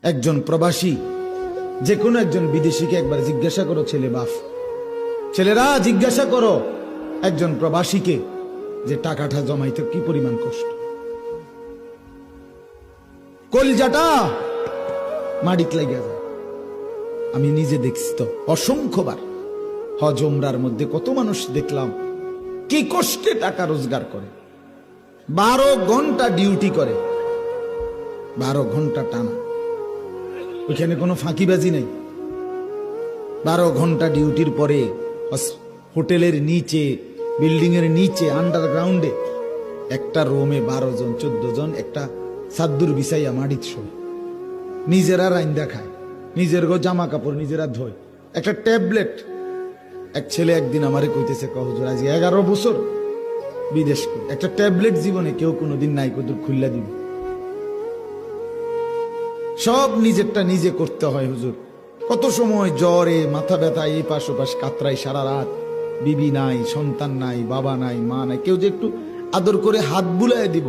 একজন প্রবাসী, যে কোনো একজন বিদেশিকে একবার জিজ্ঞাসা করো, ছেলে বাপ, ছেলেরা জিজ্ঞাসা করো একজন প্রবাসীকে যে টাকাটা জমাইতে কি পরিমাণ কষ্ট, কলজাটা মাটিতে লাগিয়া যায়। আমি নিজে দেখছি তো অসংখ্যবার হজ উমরার মধ্যে কত মানুষ দেখলাম কি কষ্টে টাকা রোজগার করে, 12 ঘন্টা ডিউটি করে, 12 ঘন্টা টানা, ওইখানে কোনো ফাঁকিবাজি নেই। 12 ঘন্টা ডিউটির পরে হোটেলের নিচে, বিল্ডিং এর নিচে, আন্ডারগ্রাউন্ডে একটা রুমে 12 জন 14 জন একটা সাদ্দুর বিছাইয়া মাটিত শোয়, নিজেরা রাইন্দা খায়, নিজের জামা কাপড় নিজেরা ধোয়, একটা ট্যাবলেট। এক ছেলে একদিন আমারে কইতেছে, হুজুর আজ 11 বছর বিদেশ করে একটা ট্যাবলেট জীবনে কেউ কোনোদিন নাই, কত খুল্লা দিব, সব নিজেরটা নিজে করতে হয় হুজুর। কত সময় জ্বরে মাথা ব্যথা, এই পাশ ওপাশ কাতরাই সারা রাত, বিবি নাই, সন্তান নাই, বাবা নাই, মা নাই, কেউ যে একটু আদর করে হাত বুলায় দিব